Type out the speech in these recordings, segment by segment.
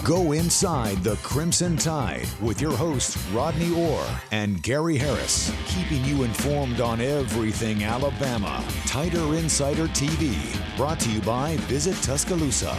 Go inside the Crimson Tide with your hosts Rodney Orr and Gary Harris, keeping you informed on everything Alabama. Tider Insider TV, brought to you by Visit Tuscaloosa.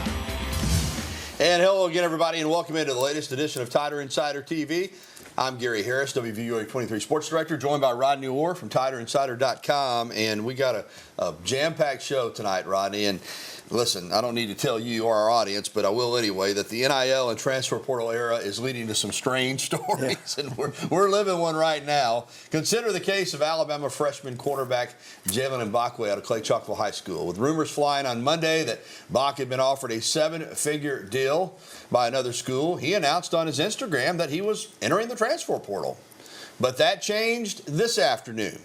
And hello again, everybody, and welcome into the latest edition of Tider Insider TV. I'm Gary Harris, WVUA 23 Sports Director, joined by Rodney Orr from TiderInsider.com, and we got a jam-packed show tonight, Rodney. And listen, I don't need to tell you or our audience, but I will anyway, that the NIL and transfer portal era is leading to some strange stories, and we're living one right now. Consider the case of Alabama freshman quarterback Jaylen Mbakwe out of Clay Chalkville High School, with rumors flying on Monday that Mbakwe had been offered a 7-figure deal by another school. He announced on his Instagram that he was entering the transfer portal. But that changed this afternoon,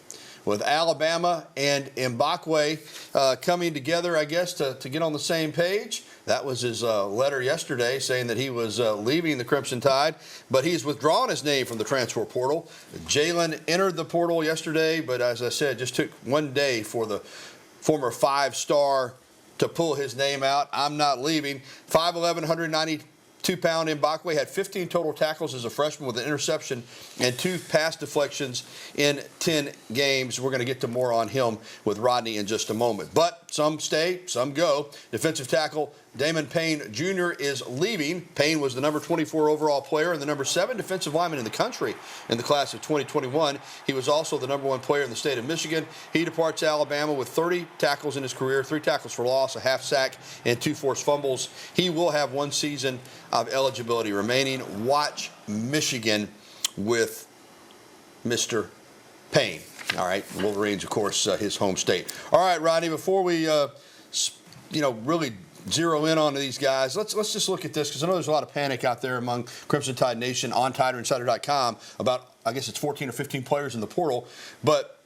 with Alabama and Mbakwe coming together, I guess, to get on the same page. That was his letter yesterday saying that he was leaving the Crimson Tide, but he's withdrawn his name from the transfer portal. Jaylen entered the portal yesterday, but as I said, just took one day for the former 5-star to pull his name out. I'm not leaving. 5'11", 192-pound Mbakwe had 15 total tackles as a freshman with an interception and 2 pass deflections in 10 games. We're going to get to more on him with Rodney in just a moment. But some stay, some go. Defensive tackle Damon Payne Jr. is leaving. Payne was the number 24 overall player and the number 7 defensive lineman in the country in the class of 2021. He was also the number 1 player in the state of Michigan. He departs Alabama with 30 tackles in his career, 3 tackles for loss, a half sack, and 2 forced fumbles. He will have 1 season of eligibility remaining. Watch Michigan with Mr. Payne. All right, Wolverines, of course, his home state. All right, Rodney, before we, really zero in on these guys, let's just look at this, because I know there's a lot of panic out there among Crimson Tide Nation on TiderInsider.com about, I guess it's 14 or 15 players in the portal. But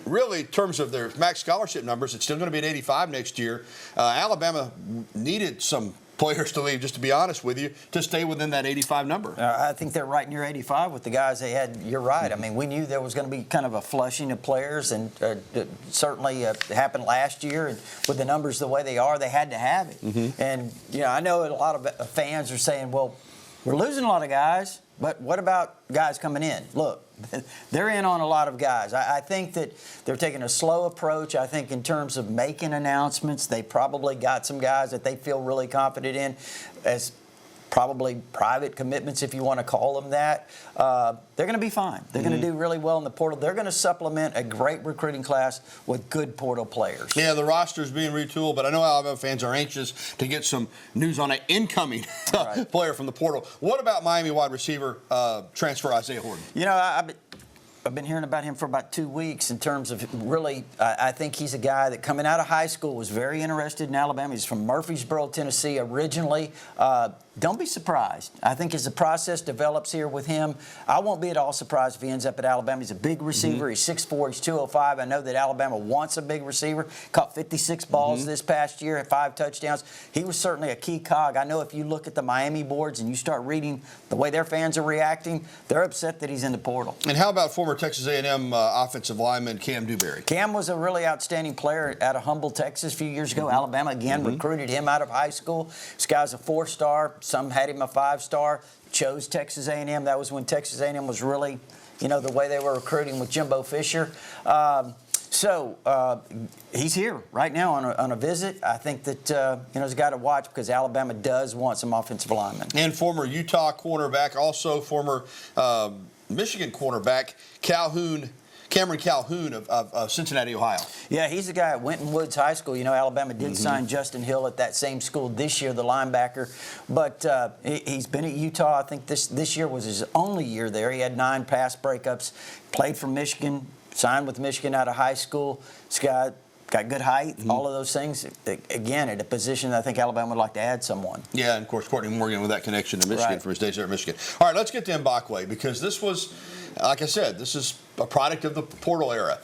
really, in terms of their max scholarship numbers, it's still going to be at 85 next year. Alabama needed some players to leave, just to be honest with you, to stay within that 85 number. I think they're right near 85 with the guys they had. You're right. I mean, we knew there was going to be kind of a flushing of players, and certainly happened last year. And with the numbers the way they are, they had to have it. Mm-hmm. And, I know a lot of fans are saying, well, we're losing a lot of guys, but what about guys coming in? Look, they're in on a lot of guys. I think that they're taking a slow approach. I think in terms of making announcements, they probably got some guys that they feel really confident in as probably private commitments, if you want to call them that. They're going to be fine. They're going to do really well in the portal. They're going to supplement a great recruiting class with good portal players. Yeah, the roster's being retooled, but I know Alabama fans are anxious to get some news on an incoming player from the portal. What about Miami wide receiver transfer Isaiah Horton? I've been hearing about him for about 2 weeks in terms of really, I think he's a guy that coming out of high school was very interested in Alabama. He's from Murfreesboro, Tennessee originally. Don't be surprised. I think as the process develops here with him, I won't be at all surprised if he ends up at Alabama. He's a big receiver. He's 6'4", he's 205. I know that Alabama wants a big receiver. Caught 56 balls this past year at 5 touchdowns. He was certainly a key cog. I know if you look at the Miami boards and you start reading the way their fans are reacting, they're upset that he's in the portal. And how about former Texas A&M offensive lineman Cam Dewberry? Cam was a really outstanding player out of Humble, Texas a few years ago. Alabama, again, recruited him out of high school. This guy's a 4-star. Some had him a 5-star. Chose Texas A&M. That was when Texas A&M was really, the way they were recruiting with Jimbo Fisher. So he's here right now on a visit. I think that he's got to watch, because Alabama does want some offensive linemen. And former Utah cornerback, also former Michigan cornerback Cameron Calhoun of Cincinnati, Ohio. Yeah, he's the guy at Winton Woods High School. Alabama did sign Justin Hill at that same school this year, the linebacker. But he's been at Utah. I think this year was his only year there. He had 9 pass breakups, played for Michigan, signed with Michigan out of high school. This guy got good height, all of those things. Again, at a position that I think Alabama would like to add someone. Yeah, and of course, Courtney Morgan with that connection to Michigan from his days there at Michigan. All right, let's get to Mbakwe, because this was, like I said, this is a product of the portal era.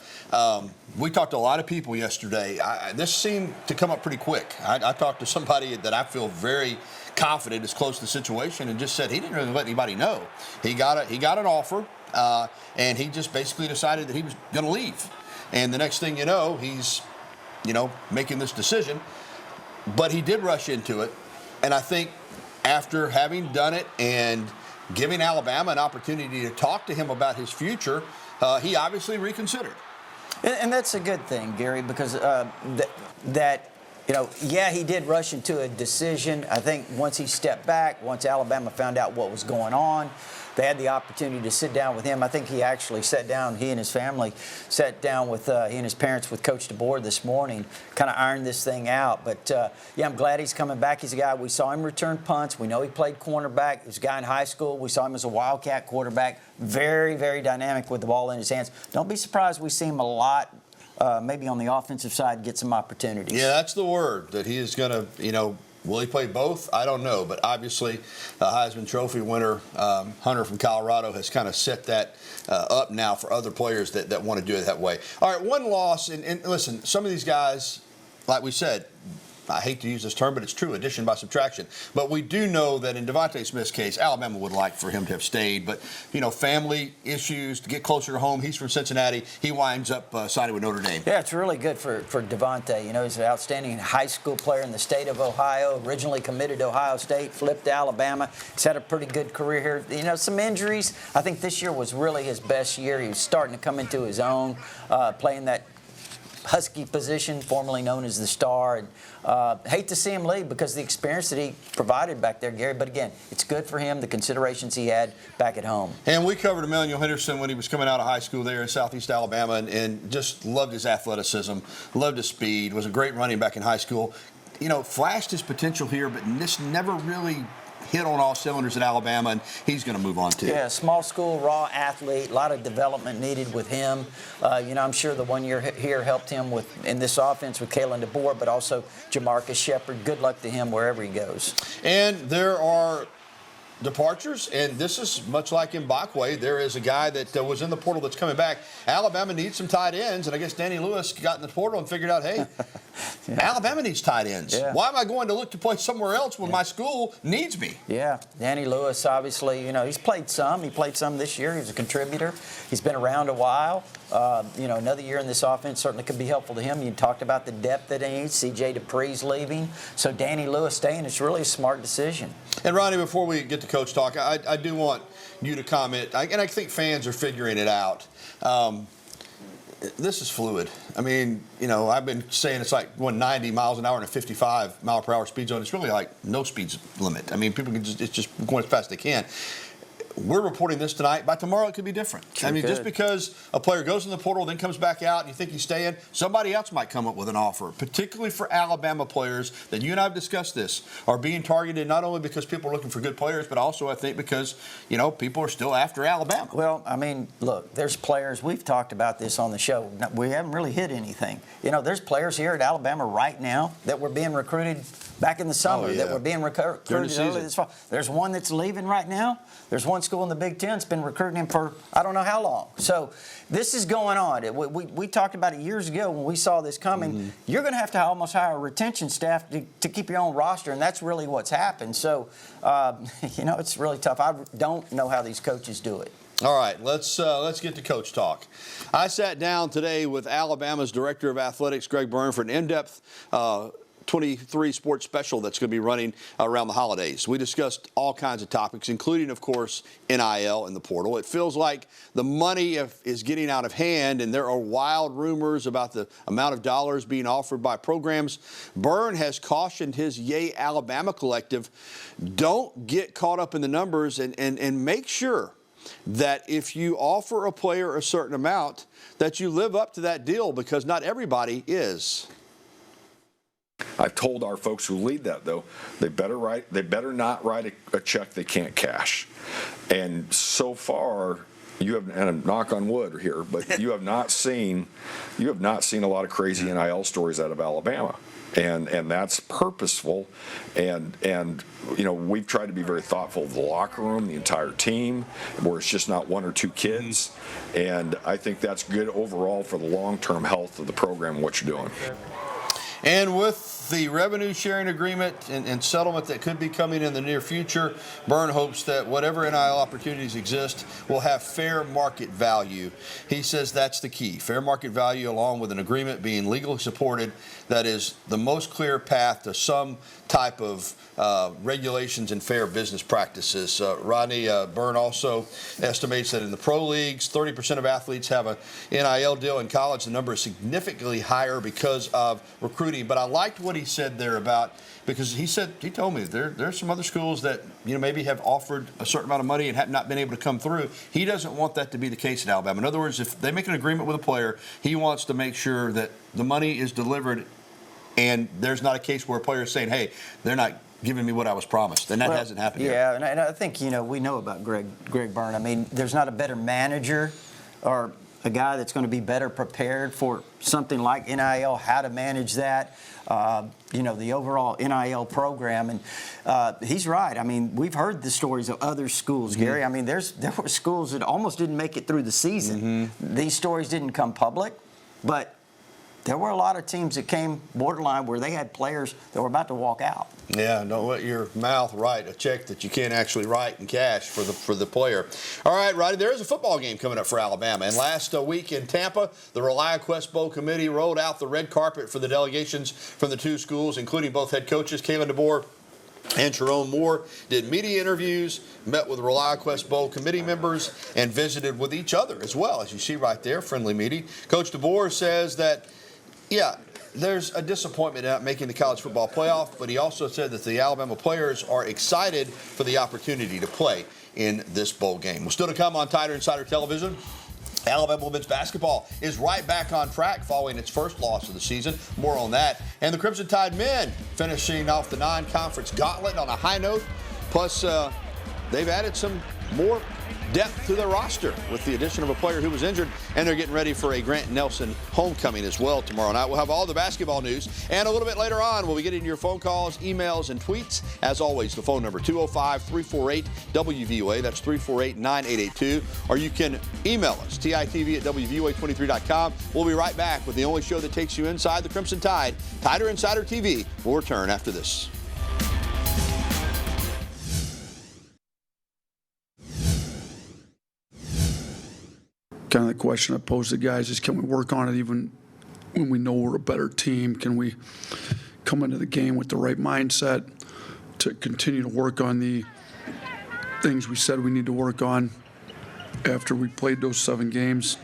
We talked to a lot of people yesterday. This seemed to come up pretty quick. I talked to somebody that I feel very confident is close to the situation, and just said he didn't really let anybody know. He got an offer, and he just basically decided that he was going to leave. And the next thing you know, he's making this decision. But he did rush into it, and I think after having done it and giving Alabama an opportunity to talk to him about his future, he obviously reconsidered. And that's a good thing, Gary, because yeah, he did rush into a decision. I think once he stepped back, once Alabama found out what was going on, they had the opportunity to sit down with him. I think he actually sat down, he and his family sat down with, he and his parents with Coach DeBoer this morning, kind of ironed this thing out. But, yeah, I'm glad he's coming back. He's a guy, we saw him return punts. We know he played cornerback. He was a guy in high school. We saw him as a Wildcat quarterback. Very, very dynamic with the ball in his hands. Don't be surprised we see him a lot. Maybe on the offensive side, get some opportunities. Yeah, that's the word, that he is going to, will he play both? I don't know. But obviously, Heisman Trophy winner Hunter from Colorado has kind of set that up now for other players that want to do it that way. All right, one loss. And listen, some of these guys, like we said, I hate to use this term, but it's true, addition by subtraction. But we do know that in Devontae Smith's case, Alabama would like for him to have stayed. But, family issues, to get closer to home. He's from Cincinnati. He winds up signing with Notre Dame. Yeah, it's really good for Devontae. He's an outstanding high school player in the state of Ohio, originally committed to Ohio State, flipped to Alabama. He's had a pretty good career here. Some injuries. I think this year was really his best year. He was starting to come into his own, playing that Husky position, formerly known as the star. And hate to see him leave because of the experience that he provided back there, Gary. But again, it's good for him, the considerations he had back at home. And we covered Emmanuel Henderson when he was coming out of high school there in Southeast Alabama, and just loved his athleticism, loved his speed, was a great running back in high school. Flashed his potential here, but just never really hit on all cylinders at Alabama, and he's going to move on too. Yeah, small school, raw athlete, a lot of development needed with him. I'm sure the 1 year here helped him in this offense with Jaylen Mbakwe, but also Jamarcus Shepard. Good luck to him wherever he goes. And there are departures, and this is much like Mbakwe. There is a guy that was in the portal that's coming back. Alabama needs some tight ends, and I guess Danny Lewis got in the portal and figured out, hey, yeah, Alabama needs tight ends. Yeah. Why am I going to look to play somewhere else when my school needs me? Yeah, Danny Lewis, obviously, he's played some. He played some this year. He's a contributor. He's been around a while. Another year in this offense certainly could be helpful to him. You talked about the depth that he needs. C.J. Dupree's leaving. So Danny Lewis staying, it's really a smart decision. And, Ronnie, before we get to Coach Talk, I do want you to comment, and I think fans are figuring it out. This is fluid. I mean, I've been saying it's like 90 miles an hour in a 55 mile per hour speed zone. It's really like no speed limit. I mean, people it's just going as fast as they can. We're reporting this tonight. By tomorrow, it could be different. Sure, I mean, just because a player goes in the portal, then comes back out, and you think he's staying, somebody else might come up with an offer, particularly for Alabama players that you and I have discussed this, are being targeted not only because people are looking for good players, but also, I think, because, people are still after Alabama. Well, I mean, look, there's players. We've talked about this on the show. We haven't really hit anything. There's players here at Alabama right now that were being recruited back in the summer, that were being recruited early this fall. There's one that's leaving right now. There's one school in the Big Ten that's been recruiting him for I don't know how long. So this is going on. We talked about it years ago when we saw this coming. Mm-hmm. You're going to have to almost hire a retention staff to keep your own roster, and that's really what's happened. So, it's really tough. I don't know how these coaches do it. All right, let's get to Coach Talk. I sat down today with Alabama's Director of Athletics, Greg Byrne, for an in-depth 23 sports special that's going to be running around the holidays. We discussed all kinds of topics, including, of course, NIL and the portal. It feels like the money is getting out of hand, and there are wild rumors about the amount of dollars being offered by programs. Byrne has cautioned his Yea Alabama collective, don't get caught up in the numbers, and make sure that if you offer a player a certain amount, that you live up to that deal, because not everybody is. I've told our folks who lead that, though, they better not write a check they can't cash. And so far, you have, and knock on wood here, but you have not seen a lot of crazy NIL stories out of Alabama. And that's purposeful, and we've tried to be very thoughtful of the locker room, the entire team, where it's just not one or two kids, and I think that's good overall for the long-term health of the program and what you're doing. And with the revenue sharing agreement and settlement that could be coming in the near future, Byrne hopes that whatever NIL opportunities exist will have fair market value. He says that's the key. Fair market value along with an agreement being legally supported that is the most clear path to some type of regulations and fair business practices. Rodney, Byrne also estimates that in the pro leagues, 30% of athletes have a NIL deal. In college, the number is significantly higher because of recruiting. But I liked what he said there about, because he told me there's some other schools that maybe have offered a certain amount of money and have not been able to come through. He doesn't want that to be the case at Alabama. In other words, if they make an agreement with a player, he wants to make sure that the money is delivered and there's not a case where a player is saying, hey, they're not giving me what I was promised. And that hasn't happened yet. Yeah, and I think, we know about Greg Byrne. I mean, there's not a better manager or a guy that's going to be better prepared for something like NIL, how to manage that, the overall NIL program. And he's right. I mean, we've heard the stories of other schools, Gary. I mean, there were schools that almost didn't make it through the season. These stories didn't come public, but there were a lot of teams that came borderline where they had players that were about to walk out. Yeah, don't let your mouth write a check that you can't actually write in cash for the player. All right, Roddy, there is a football game coming up for Alabama. And last week in Tampa, the ReliaQuest Bowl committee rolled out the red carpet for the delegations from the two schools, including both head coaches, Jaylen Mbakwe and Jerome Moore, did media interviews, met with ReliaQuest Bowl committee members, and visited with each other as well. As you see right there, friendly meeting. Coach DeBoer says that, yeah, there's a disappointment at making the college football playoff, but he also said that the Alabama players are excited for the opportunity to play in this bowl game. Well, still to come on Tider Insider Television. Alabama women's basketball is right back on track following its first loss of the season. More on that. And the Crimson Tide men finishing off the non-conference gauntlet on a high note. Plus, they've added some more depth to their roster with the addition of a player who was injured, and they're getting ready for a Grant Nelson homecoming as well tomorrow night. We'll have all the basketball news, and a little bit later on we'll be getting your phone calls, emails, and tweets. As always, the phone number 205-348-WVOA. That's 348-9882. Or you can email us, TITV@WVOA23.com. We'll be right back with the only show that takes you inside the Crimson Tide, Tider Insider TV. We'll return after this. Kind of the question I pose to guys is, can we work on it even when we know we're a better team? Can we come into the game with the right mindset to continue to work on the things we said we need to work on after we played those 7 games?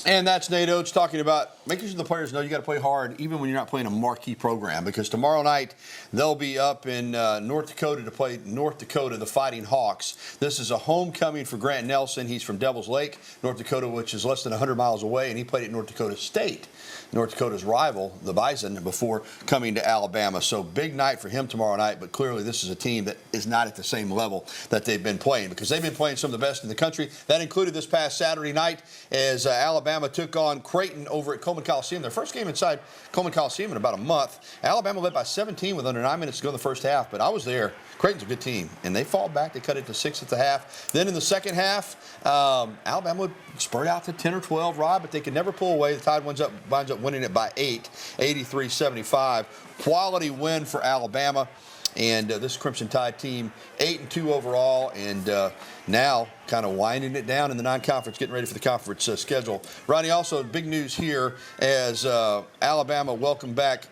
And that's Nate Oates talking about making sure the players know you got to play hard even when you're not playing a marquee program, because tomorrow night they'll be up in North Dakota to play North Dakota, the Fighting Hawks. This is a homecoming for Grant Nelson. He's from Devil's Lake, North Dakota, which is less than 100 miles away, and he played at North Dakota State, North Dakota's rival, the Bison, before coming to Alabama. So big night for him tomorrow night, but clearly this is a team that is not at the same level that they've been playing, because they've been playing some of the best in the country. That included this past Saturday night as Alabama took on Creighton over at Coleman Coliseum. Their first game inside Coleman Coliseum in about a month. Alabama led by 17 with under 9 minutes to go in the first half, but I was there. Creighton's a good team, and they fall back. They cut it to 6 at the half. Then in the second half, Alabama would spurt out to 10 or 12, Rob, but they could never pull away. The Tide winds up winning it by 8, 83-75. Quality win for Alabama. And this Crimson Tide team, 8-2 overall, and now kind of winding it down in the non-conference, getting ready for the conference schedule. Ronnie, also big news here as Alabama welcomed back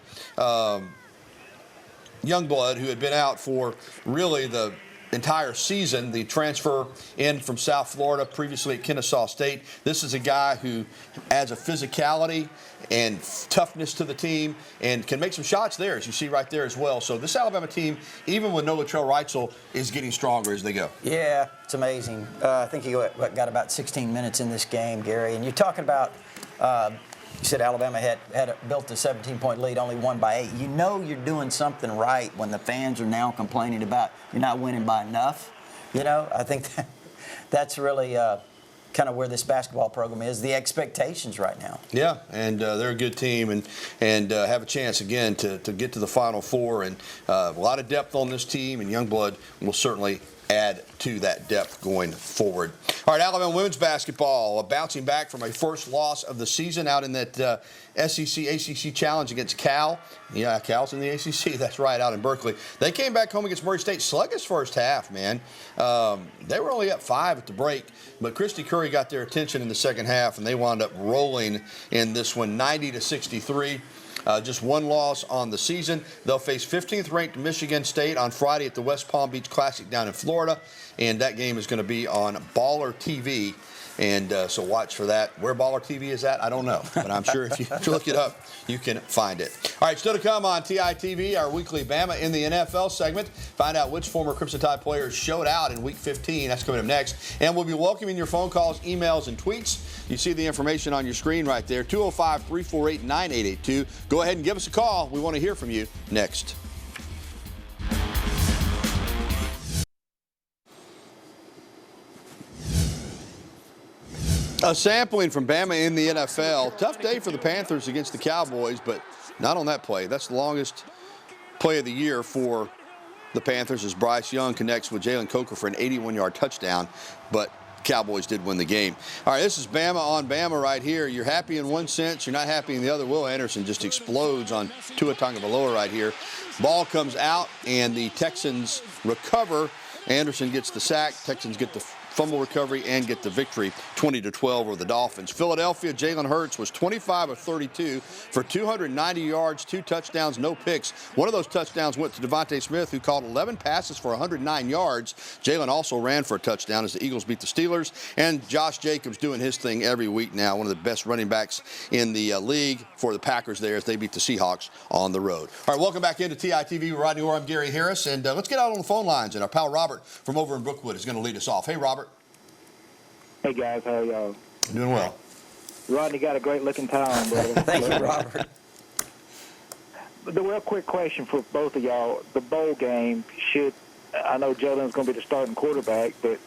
Youngblood, who had been out for really the entire season, the transfer in from South Florida, previously at Kennesaw State. This is a guy who adds a physicality and toughness to the team and can make some shots there, as you see right there as well. So this Alabama team, even with no Latrell Reitzel, is getting stronger as they go. Yeah, it's amazing. I think he got about 16 minutes in this game, Gary. And you're talking about you said Alabama had built a 17-point lead, only won by 8. You know you're doing something right when the fans are now complaining about you're not winning by enough. I think that's really kind of where this basketball program is, the expectations right now. Yeah, and they're a good team and have a chance again to get to the Final Four. And a lot of depth on this team, and Youngblood will certainly add to that depth going forward. All right, Alabama women's basketball bouncing back from a first loss of the season out in that SEC ACC challenge against Cal. Yeah, Cal's in the ACC. That's right, out in Berkeley. They came back home against Murray State. Sluggish first half, man. They were only up 5 at the break, but Christy Curry got their attention in the second half, and they wound up rolling in this one, 90-63. Just one loss on the season. They'll face 15th-ranked Michigan State on Friday at the West Palm Beach Classic down in Florida, and that game is going to be on Baller TV. And so watch for that. Where Baller TV is at, I don't know. But I'm sure if you look it up, you can find it. All right, still to come on TITV, our weekly Bama in the NFL segment. Find out which former Crimson Tide players showed out in Week 15. That's coming up next. And we'll be welcoming your phone calls, emails, and tweets. You see the information on your screen right there, 205-348-9882. Go ahead and give us a call. We want to hear from you next. A sampling from Bama in the NFL. Tough day for the Panthers against the Cowboys, but not on that play. That's the longest play of the year for the Panthers as Bryce Young connects with Jalen Coker for an 81-yard touchdown, but Cowboys did win the game. All right, this is Bama on Bama right here. You're happy in one sense, you're not happy in the other. Will Anderson just explodes on Tua Tagovailoa right here. Ball comes out, and the Texans recover. Anderson gets the sack. Texans get the fumble recovery and get the victory, 20-12 over the Dolphins. Philadelphia, Jalen Hurts was 25 of 32 for 290 yards, 2 touchdowns, no picks. One of those touchdowns went to Devontae Smith, who caught 11 passes for 109 yards. Jalen also ran for a touchdown as the Eagles beat the Steelers. And Josh Jacobs doing his thing every week now, one of the best running backs in the league for the Packers there as they beat the Seahawks on the road. All right, welcome back into TITV with Rodney Orr. I'm Gary Harris, and let's get out on the phone lines, and our pal Robert from over in Brookwood is going to lead us off. Hey, Robert. Hey, guys, how are y'all? Doing well. Rodney got a great-looking tie on, brother. Thank you, Robert. The real quick question for both of y'all, the bowl game, I know Jalen's going to be the starting quarterback, but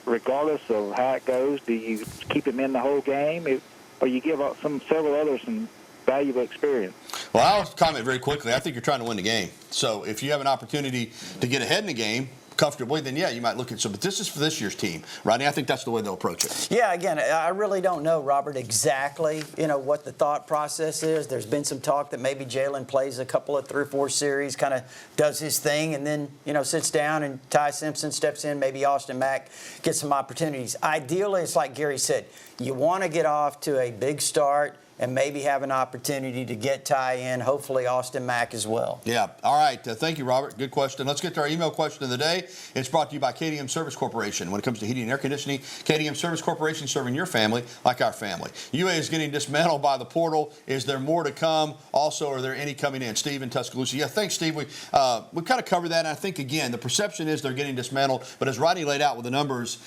regardless of how it goes, do you keep him in the whole game, or you give up several others some valuable experience? Well, I'll comment very quickly. I think you're trying to win the game. So if you have an opportunity to get ahead in the game comfortably, then yeah, you might look at some. But this is for this year's team, Rodney. I think that's the way they'll approach it. Yeah, again, I really don't know, Robert, exactly, what the thought process is. There's been some talk that maybe Jalen plays a couple of 3 or 4 series, kind of does his thing, and then, sits down and Ty Simpson steps in, maybe Austin Mack gets some opportunities. Ideally, it's like Gary said, you want to get off to a big start and maybe have an opportunity to get Ty in, hopefully Austin Mack as well. Yeah. All right. Thank you, Robert. Good question. Let's get to our email question of the day. It's brought to you by KDM Service Corporation. When it comes to heating and air conditioning, KDM Service Corporation serving your family like our family. UA is getting dismantled by the portal. Is there more to come? Also, are there any coming in? Steve in Tuscaloosa. Yeah, thanks, Steve. We kind of covered that. And I think, again, the perception is they're getting dismantled. But as Rodney laid out with the numbers,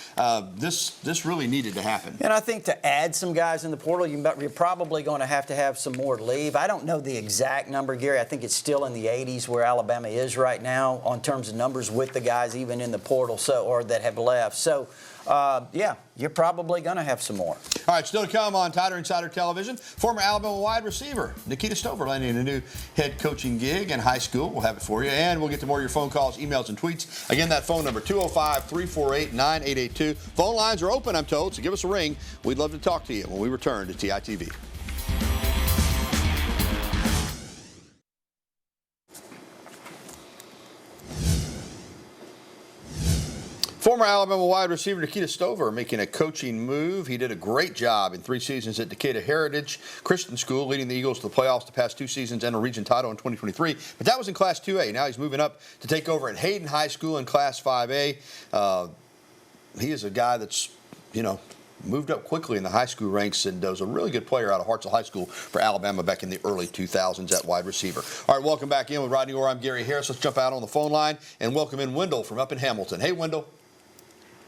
this really needed to happen. And I think to add some guys in the portal, you're probably going to have some more leave. I don't know the exact number, Gary. I think it's still in the 80s where Alabama is right now on terms of numbers with the guys even in the portal, or that have left. So, yeah, you're probably going to have some more. All right, still to come on Tider Insider Television, former Alabama wide receiver Nikita Stover landing a new head coaching gig in high school. We'll have it for you, and we'll get to more of your phone calls, emails, and tweets. Again, that phone number, 205-348-9882. Phone lines are open, I'm told, so give us a ring. We'd love to talk to you when we return to TITV. Former Alabama wide receiver Nikita Stover making a coaching move. He did a great job in 3 seasons at Decatur Heritage Christian School, leading the Eagles to the playoffs the past 2 seasons and a region title in 2023. But that was in Class 2A. Now he's moving up to take over at Hayden High School in Class 5A. He is a guy that's, moved up quickly in the high school ranks and was a really good player out of Hartselle High School for Alabama back in the early 2000s at wide receiver. All right, welcome back in with Rodney Orr. I'm Gary Harris. Let's jump out on the phone line and welcome in Wendell from up in Hamilton. Hey, Wendell.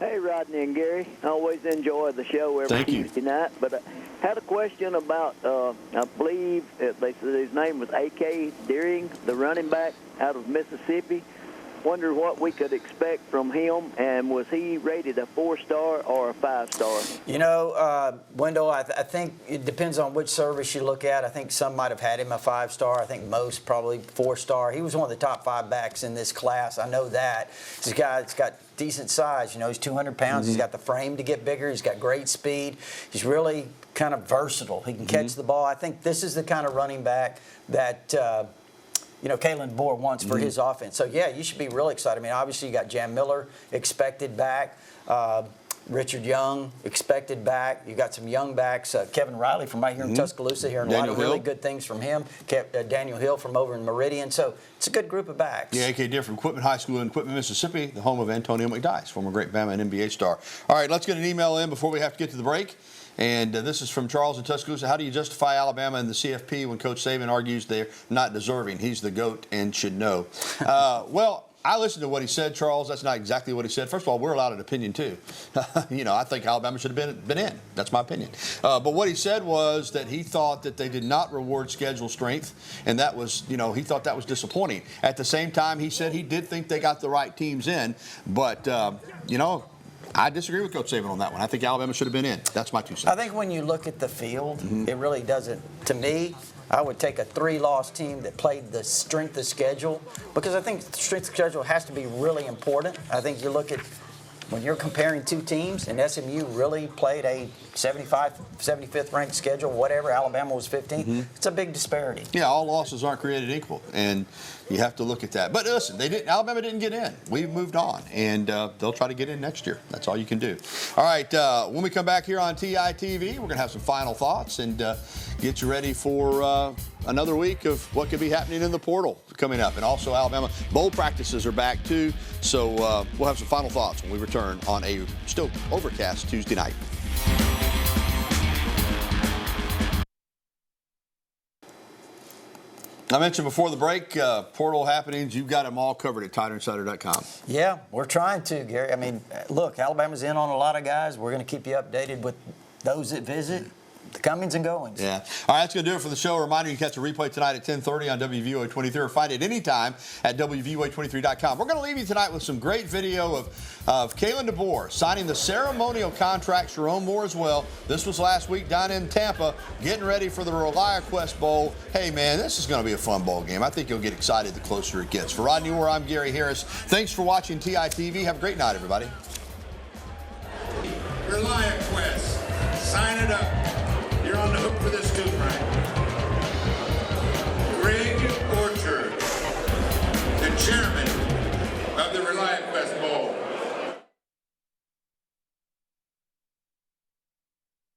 Hey, Rodney and Gary. I always enjoy the show every Tuesday night. But I had a question about, I believe they said his name was A.K. Deering, the running back out of Mississippi. wonder what we could expect from him, and was he rated a 4-star or a 5-star? You know, Wendell, I think it depends on which service you look at. I think some might have had him a 5-star. I think most probably 4-star. He was one of the top 5 backs in this class. I know that. He's a guy that's got decent size. You know, he's 200 pounds. He's got the frame to get bigger. He's got great speed. He's really kind of versatile. He can catch the ball. I think this is the kind of running back that you know, Jaylen Mbakwe wants for his offense. So, yeah, you should be really excited. I mean, obviously, you got Jam Miller expected back. Richard Young expected back. You got some young backs. Kevin Riley from right here in Tuscaloosa, hearing a lot of really good things from him. Daniel Hill from over in Meridian. So it's a good group of backs. Yeah, A.K. Deer from Equipment High School in Equipment, Mississippi, the home of Antonio McDyess, former great Bama and NBA star. All right, let's get an email in before we have to get to the break. And this is from Charles in Tuscaloosa. How do you justify Alabama in the CFP when Coach Saban argues they're not deserving? He's the GOAT and should know. Well, I listened to what he said, Charles. That's not exactly what he said. First of all, we're allowed an opinion, too. You know, I think Alabama should have been in. That's my opinion. But what he said was that he thought that they did not reward schedule strength, and that was, you know, he thought that was disappointing. At the same time, he said he did think they got the right teams in, but, you know, I disagree with Coach Saban on that one. I think Alabama should have been in. That's my 2 cents. I think when you look at the field, it really doesn't. To me, I would take a 3-loss team that played the strength of schedule, because I think the strength of schedule has to be really important. I think you look at when you're comparing 2 teams, and SMU really played a 75th ranked schedule, whatever. Alabama was 15th. It's a big disparity. Yeah, all losses aren't created equal, and you have to look at that. But listen, Alabama didn't get in. We've moved on, and they'll try to get in next year. That's all you can do. All right, when we come back here on TITV, we're going to have some final thoughts and get you ready for another week of what could be happening in the portal coming up. And also Alabama bowl practices are back too. So we'll have some final thoughts when we return on a still overcast Tuesday night. I mentioned before the break, portal happenings. You've got them all covered at TiderInsider.com. Yeah, we're trying to, Gary. I mean, look, Alabama's in on a lot of guys. We're going to keep you updated with those that visit, the comings and goings. Yeah. All right, that's going to do it for the show. A reminder, you can catch a replay tonight at 10:30 on WVOA 23 or find it anytime at WVOA23.com. We're going to leave you tonight with some great video of Jaylen Mbakwe signing the ceremonial contract. Jerome Moore as well. This was last week down in Tampa, getting ready for the ReliaQuest Bowl. Hey, man, this is going to be a fun ball game. I think you'll get excited the closer it gets. For Rodney Orr, I'm Gary Harris. Thanks for watching TITV. Have a great night, everybody. ReliaQuest. Sign it up.